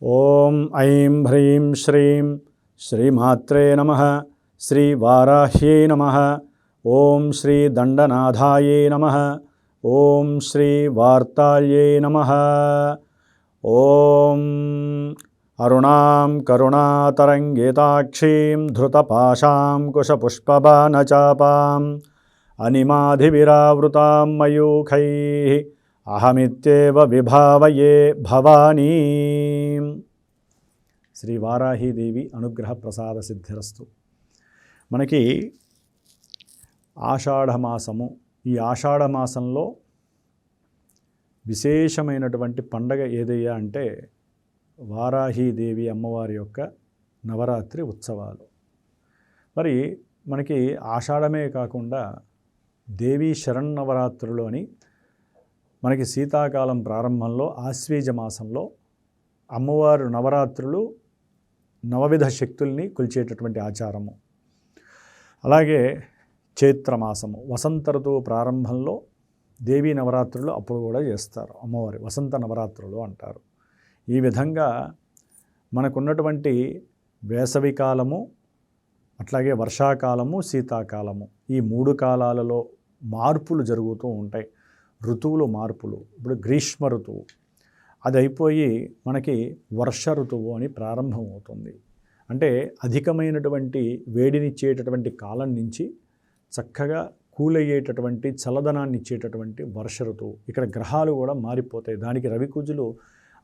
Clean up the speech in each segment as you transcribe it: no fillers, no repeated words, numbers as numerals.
ఓం ఐం హ్రీం శ్రీం శ్రీమాత్రే నమః శ్రీ వారాహ్యై నమః. ఓం శ్రీ దండనాథాయై నమః. ఓం శ్రీ వార్తాళ్యై నమః. ఓం అరుణాం కరుణాతరంగితాక్షీం ధృతపాశాం కుశపుష్పబాణచాపాం అనిమాధివిరావృతాం మయూఖైః అహమిత్యేవ విభావయే భవానీ. శ్రీ వారాహీదేవి అనుగ్రహ ప్రసాద సిద్ధిరస్తు. మనకి ఆషాఢమాసము, ఈ ఆషాఢమాసంలో విశేషమైనటువంటి పండగ ఏదయ్యా అంటే వారాహీదేవి అమ్మవారి యొక్క నవరాత్రి ఉత్సవాలు. మరి మనకి ఆషాఢమే కాకుండా దేవీ శరన్నవరాత్రులు అని మనకి శీతాకాలం ప్రారంభంలో ఆశ్వీజ మాసంలో అమ్మవారు నవరాత్రులు నవవిధ శక్తుల్ని కొలిచేటటువంటి ఆచారము. అలాగే చైత్రమాసము వసంత ఋతువు ప్రారంభంలో దేవీ నవరాత్రులు అప్పుడు కూడా చేస్తారు. అమ్మవారి వసంత నవరాత్రులు అంటారు. ఈ విధంగా మనకున్నటువంటి వేసవి కాలము, అట్లాగే వర్షాకాలము, శీతాకాలము, ఈ మూడు కాలాలలో మార్పులు జరుగుతూ ఉంటాయి. ఋతువులు మార్పులు. ఇప్పుడు గ్రీష్మ ఋతువు అది అయిపోయి మనకి వర్ష ఋతువు అని ప్రారంభమవుతుంది. అంటే అధికమైనటువంటి వేడినిచ్చేటటువంటి కాలం నుంచి చక్కగా కూలయ్యేటటువంటి చల్లదనాన్ని ఇచ్చేటటువంటి వర్ష ఋతువు. ఇక్కడ గ్రహాలు కూడా మారిపోతాయి. దానికి రవికుజులు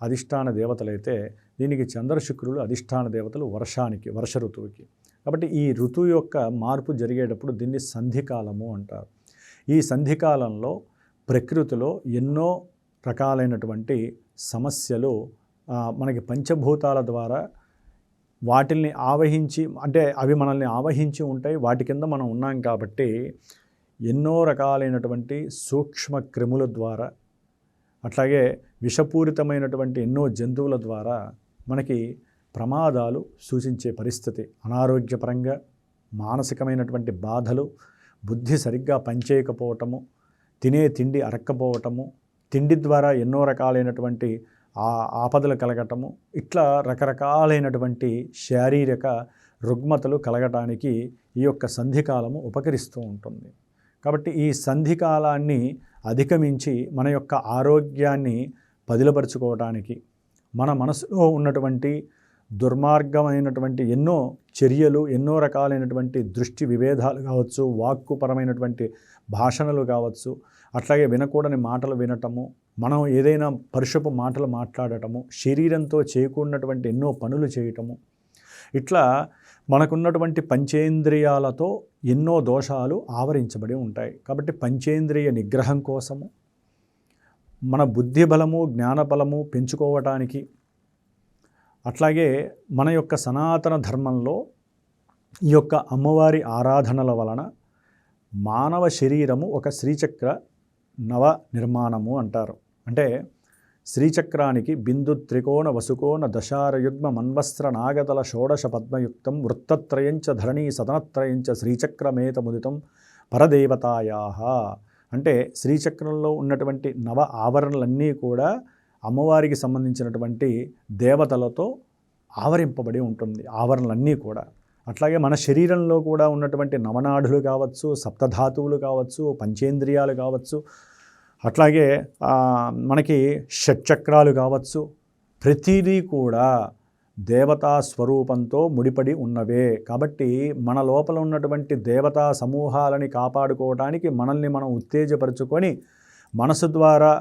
అధిష్టాన దేవతలైతే దీనికి చంద్రశుక్రులు అధిష్టాన దేవతలు వర్షానికి, వర్ష ఋతువుకి. కాబట్టి ఈ ఋతువు యొక్క మార్పు జరిగేటప్పుడు దీన్ని సంధికాలము అంటారు. ఈ సంధికాలంలో ప్రకృతిలో ఎన్నో రకాలైనటువంటి సమస్యలు మనకి పంచభూతాల ద్వారా వాటిల్ని ఆవహించి, అంటే అవి మనల్ని ఆవహించి ఉంటాయి. వాటి కింద మనం ఉన్నాం కాబట్టి ఎన్నో రకాలైనటువంటి సూక్ష్మ క్రిముల ద్వారా, అట్లాగే విషపూరితమైనటువంటి ఎన్నో జంతువుల ద్వారా మనకి ప్రమాదాలు సూచించే పరిస్థితి. అనారోగ్యపరంగా మానసికమైనటువంటి బాధలు, బుద్ధి సరిగ్గా పనిచేయకపోవటము, తినే తిండి అరక్కపోవటము, తిండి ద్వారా ఎన్నో రకాలైనటువంటి ఆపదలు కలగటము, ఇట్లా రకరకాలైనటువంటి శారీరక రుగ్మతలు కలగటానికి ఈ యొక్క సంధికాలము ఉపకరిస్తూ ఉంటుంది. కాబట్టి ఈ సంధికాలాన్ని అధిగమించి మన యొక్క ఆరోగ్యాన్ని పదిలపరుచుకోవటానికి, మన మనసులో ఉన్నటువంటి దుర్మార్గమైనటువంటి ఎన్నో చర్యలు, ఎన్నో రకాలైనటువంటి దృష్టి విభేదాలు కావచ్చు, వాక్కుపరమైనటువంటి భాషణలు కావచ్చు, అట్లాగే వినకూడని మాటలు వినటము, మనం ఏదైనా పరుషపు మాటలు మాట్లాడటము, శరీరంతో చేయకూడనటువంటి ఎన్నో పనులు చేయటము, ఇట్లా మనకున్నటువంటి పంచేంద్రియాలతో ఎన్నో దోషాలు ఆవరించబడి ఉంటాయి. కాబట్టి పంచేంద్రియ నిగ్రహం కోసము, మన బుద్ధి బలము, జ్ఞాన బలము పెంచుకోవటానికి, అట్లాగే మన యొక్క సనాతన ధర్మంలో ఈ యొక్క అమ్మవారి ఆరాధనల వలన మానవ శరీరము ఒక శ్రీచక్ర నవ నిర్మాణము అంటారు. అంటే శ్రీచక్రానికి బిందు త్రికోణ వసుకోణ దశారయుగ్మ మన్వస్త్ర నాగతల షోడశ పద్మయుక్తం వృత్తత్రయంచ ధరణీ సదనత్రయంచ శ్రీచక్రమేతముదితం పరదేవతాయాః. అంటే శ్రీచక్రంలో ఉన్నటువంటి నవ ఆవరణలన్నీ కూడా అమ్మవారికి సంబంధించినటువంటి దేవతలతో ఆవరింపబడి ఉంటుంది. ఆవరణలన్నీ కూడా అట్లాగే మన శరీరంలో కూడా ఉన్నటువంటి నవనాడులు కావచ్చు, సప్తధాతువులు కావచ్చు, పంచేంద్రియాలు కావచ్చు, అట్లాగే మనకి షట్చక్రాలు కావచ్చు, ప్రతిదీ కూడా దేవతా స్వరూపంతో ముడిపడి ఉన్నవే. కాబట్టి మన లోపల ఉన్నటువంటి దేవతా సమూహాలని కాపాడుకోవడానికి మనల్ని మనం ఉత్తేజపరుచుకొని మనసు ద్వారా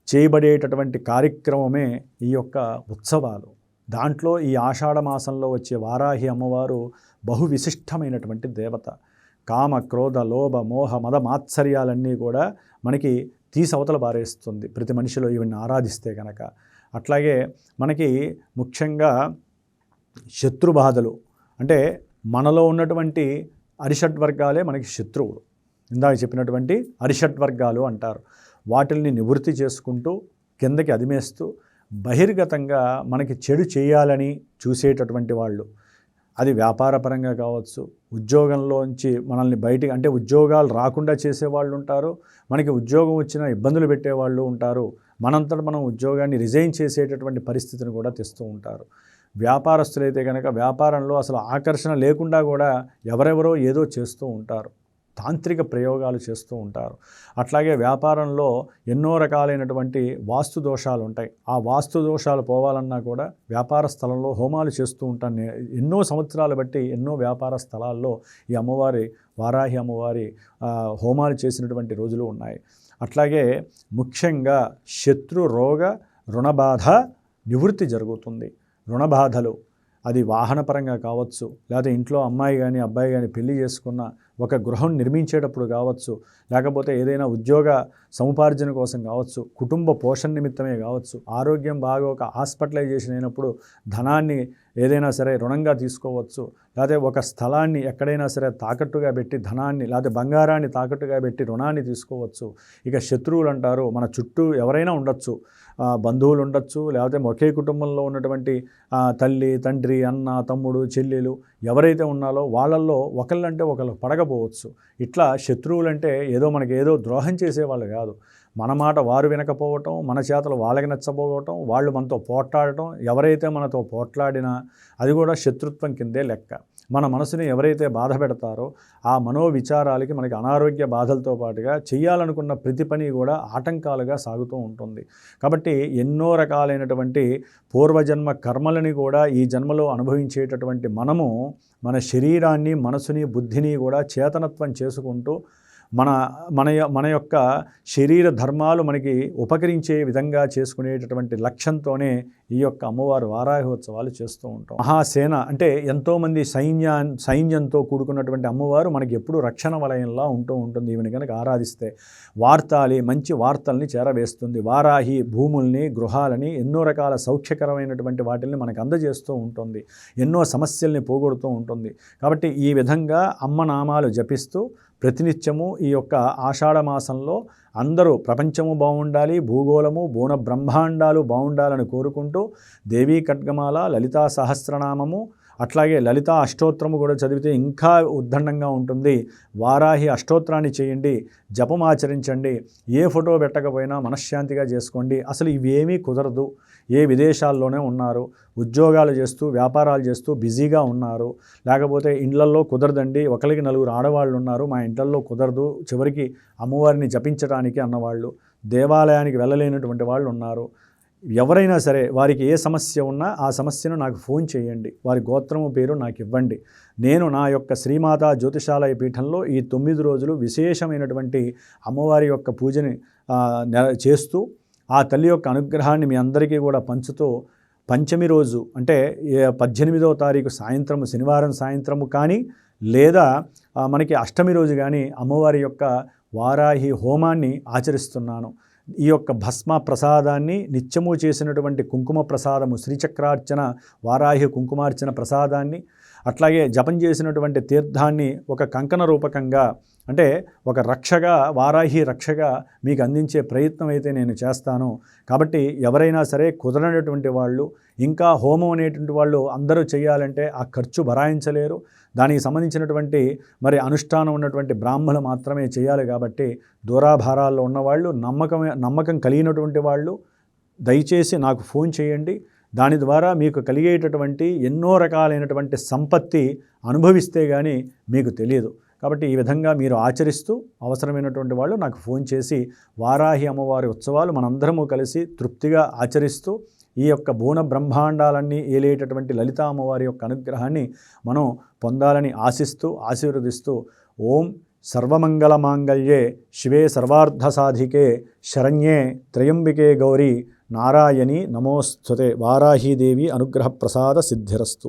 చేయబడేటటువంటి కార్యక్రమమే ఈ యొక్క ఉత్సవాలు. దాంట్లో ఈ ఆషాఢ మాసంలో వచ్చే వారాహి అమ్మవారు బహు విశిష్టమైనటువంటి దేవత. కామ, క్రోధ, లోభ, మోహ, మద, మాత్సర్యాలన్నీ కూడా మనకి తీసవతల పారేస్తుంది ప్రతి మనిషిలో ఈవిని ఆరాధిస్తే కనుక. అట్లాగే మనకి ముఖ్యంగా శత్రుబాధలు, అంటే మనలో ఉన్నటువంటి అరిషడ్వర్గాలే మనకి శత్రువులు. ఇందాక చెప్పినటువంటి అరిషడ్వర్గాలు అంటారు. వాటిల్ని నివృత్తి చేసుకుంటూ కిందకి అదిమేస్తూ బహిర్గతంగా మనకి చెడు చేయాలని చూసేటటువంటి వాళ్ళు, అది వ్యాపారపరంగా కావచ్చు, ఉద్యోగంలోంచి మనల్ని బయటికి, అంటే ఉద్యోగాలు రాకుండా చేసేవాళ్ళు ఉంటారు, మనకి ఉద్యోగం వచ్చిన ఇబ్బందులు పెట్టేవాళ్ళు ఉంటారు, మనంతట మనం ఉద్యోగాన్ని రిజైన్ చేసేటటువంటి పరిస్థితిని కూడా తెస్తూ ఉంటారు. వ్యాపారస్తులైతే కనుక వ్యాపారంలో అసలు ఆకర్షణ లేకుండా కూడా ఎవరెవరో ఏదో చేస్తూ ఉంటారు, తాంత్రిక ప్రయోగాలు చేస్తూ ఉంటారు. అట్లాగే వ్యాపారంలో ఎన్నో రకాలైనటువంటి వాస్తు దోషాలు ఉంటాయి. ఆ వాస్తు దోషాలు పోవాలన్నా కూడా వ్యాపార స్థలంలో హోమాలు చేస్తూ ఉంటాను. ఎన్నో సంవత్సరాలు బట్టి ఎన్నో వ్యాపార స్థలాల్లో ఈ అమ్మవారి, వారాహి అమ్మవారి హోమాలు చేసినటువంటి రోజులు ఉన్నాయి. అట్లాగే ముఖ్యంగా శత్రు రోగ రుణబాధ నివృత్తి జరుగుతుంది. రుణబాధలు అది వాహనపరంగా కావచ్చు, లేకపోతే ఇంట్లో అమ్మాయి కానీ అబ్బాయి కానీ పెళ్లి చేసుకున్న ఒక గృహం నిర్మించేటప్పుడు కావచ్చు, లేకపోతే ఏదైనా ఉద్యోగ సముపార్జన కోసం కావచ్చు, కుటుంబ పోషణ నిమిత్తమే కావచ్చు, ఆరోగ్యం బాగోక హాస్పిటలైజేషన్ అయినప్పుడు ధనాన్ని ఏదైనా సరే రుణంగా తీసుకోవచ్చు, లేకపోతే ఒక స్థలాన్ని ఎక్కడైనా సరే తాకట్టుగా పెట్టి ధనాన్ని లేకపోతే బంగారాన్ని తాకట్టుగా పెట్టి రుణాన్ని తీసుకోవచ్చు. ఇక శత్రువులు అంటారు, మన చుట్టూ ఎవరైనా ఉండొచ్చు, బంధువులు ఉండొచ్చు, లేకపోతే ఒకే కుటుంబంలో ఉన్నటువంటి తల్లి తండ్రి అన్న తమ్ముడు చెల్లెలు ఎవరైతే ఉన్నారో వాళ్ళల్లో ఒకళ్ళంటే ఒకళ్ళు పడకపోవచ్చు. ఇట్లా శత్రువులంటే ఏదో మనకి ఏదో ద్రోహం చేసేవాళ్ళు కాదు, మన మాట వారు వినకపోవటం, మన చేతలు వాళ్ళకి నచ్చపోవటం, వాళ్ళు మనతో పోట్లాడటం, ఎవరైతే మనతో పోట్లాడినా అది కూడా శత్రుత్వం కిందే లెక్క. మన మనసుని ఎవరైతే బాధ పెడతారో ఆ మనోవిచారాలకి మనకి అనారోగ్య బాధలతో పాటుగా చేయాలనుకున్న ప్రతి పని కూడా ఆటంకాలుగా సాగుతూ ఉంటుంది. కాబట్టి ఎన్నో రకాలైనటువంటి పూర్వజన్మ కర్మలని కూడా ఈ జన్మలో అనుభవించేటటువంటి మనము మన శరీరాన్ని, మనసుని, బుద్ధిని కూడా చేతనత్వం చేసుకుంటూ మన యొక్క శరీర ధర్మాలు మనకి ఉపకరించే విధంగా చేసుకునేటటువంటి లక్ష్యంతోనే ఈ యొక్క అమ్మవారు వారాహి ఉత్సవాలు చేస్తూ ఉంటాం. మహాసేన అంటే ఎంతోమంది సైన్యంతో కూడుకున్నటువంటి అమ్మవారు మనకి ఎప్పుడూ రక్షణ వలయంలా ఉంటూ ఉంటుంది. ఈమెను కనుక ఆరాధిస్తే మంచి వార్తల్ని చేరవేస్తుంది. వారాహి భూముల్ని, గృహాలని, ఎన్నో రకాల సౌఖ్యకరమైనటువంటి వాటిని మనకు అందజేస్తూ ఉంటుంది, ఎన్నో సమస్యల్ని పోగొడుతూ ఉంటుంది. కాబట్టి ఈ విధంగా అమ్మ నామాలు జపిస్తూ ప్రతినిత్యము ఈ యొక్క ఆషాఢ మాసంలో అందరూ ప్రపంచము బాగుండాలి, భూగోళము బోన బ్రహ్మాండాలు బాగుండాలని కోరుకుంటూ దేవీ ఖడ్గమాల, లలితా సహస్రనామము, అట్లాగే లలితా అష్టోత్తరము కూడా చదివితే ఇంకా ఉద్దండంగా ఉంటుంది. వారాహి అష్టోత్తరాన్ని చేయండి, జపం ఆచరించండి, ఏ ఫోటో పెట్టకపోయినా మనశ్శాంతిగా చేసుకోండి. అసలు ఇవేమీ కుదరదు, ఏ విదేశాల్లోనే ఉన్నారు, ఉద్యోగాలు చేస్తూ వ్యాపారాలు చేస్తూ బిజీగా ఉన్నారు, లేకపోతే ఇండ్లల్లో కుదరదండి, ఒకరికి నలుగురు ఆడవాళ్ళు ఉన్నారు, మా ఇంట్లల్లో కుదరదు, చివరికి అమ్మవారిని జపించడానికి అన్నవాళ్ళు, దేవాలయానికి వెళ్ళలేనటువంటి వాళ్ళు ఉన్నారు. ఎవరైనా సరే వారికి ఏ సమస్య ఉన్నా ఆ సమస్యను నాకు ఫోన్ చేయండి, వారి గోత్రము పేరు నాకు ఇవ్వండి. నేను నా యొక్క శ్రీమాతా జ్యోతిషాలయ పీఠంలో ఈ 9 రోజులు విశేషమైనటువంటి అమ్మవారి యొక్క పూజని చేస్తూ ఆ తల్లి యొక్క అనుగ్రహాన్ని మీ అందరికీ కూడా పంచుతూ పంచమి రోజు అంటే 18వ తారీఖు సాయంత్రము, శనివారం సాయంత్రము కానీ లేదా మనకి అష్టమి రోజు కానీ అమ్మవారి యొక్క వారాహి హోమాన్ని ఆచరిస్తున్నాను. ఈ యొక్క భస్మ ప్రసాదాన్ని, నిత్యము చేసినటువంటి కుంకుమ ప్రసాదము, శ్రీచక్రార్చన వారాహి కుంకుమార్చన ప్రసాదాన్ని, అట్లాగే జపం చేసినటువంటి తీర్థాన్ని ఒక కంకణ రూపకంగా అంటే ఒక రక్షగా, వారాహి రక్షగా మీకు అందించే ప్రయత్నం అయితే నేను చేస్తాను. కాబట్టి ఎవరైనా సరే కుదరనటువంటి వాళ్ళు, ఇంకా హోమం అనేటువంటి వాళ్ళు అందరూ చేయాలంటే ఆ ఖర్చు భరాయించలేరు, దానికి సంబంధించినటువంటి అనుష్ఠానం ఉన్నటువంటి బ్రాహ్మణులు మాత్రమే చేయాలి. కాబట్టి దూరాభారాల్లో ఉన్నవాళ్ళు, నమ్మకం కలిగినటువంటి వాళ్ళు దయచేసి నాకు ఫోన్ చేయండి. దాని ద్వారా మీకు కలిగేటటువంటి ఎన్నో రకాలైనటువంటి సంపత్తి అనుభవిస్తే కానీ మీకు తెలియదు. కాబట్టి ఈ విధంగా మీరు ఆచరిస్తూ అవసరమైనటువంటి వాళ్ళు నాకు ఫోన్ చేసి వారాహి అమ్మవారి ఉత్సవాలు మనందరము కలిసి తృప్తిగా ఆచరిస్తూ ఈ యొక్క బోన బ్రహ్మాండాలన్నీ ఏలేటటువంటి లలితా అమ్మవారి యొక్క అనుగ్రహాన్ని మనం పొందాలని ఆశిస్తూ ఆశీర్వదిస్తూ ఓం సర్వమంగళ మాంగళ్యే శివే సర్వార్థ సాధికే శరణ్యే త్రయంబికే గౌరీ నారాయణి నమోస్తుతే. వారాహీదేవి అనుగ్రహ ప్రసాద సిద్ధిరస్తు.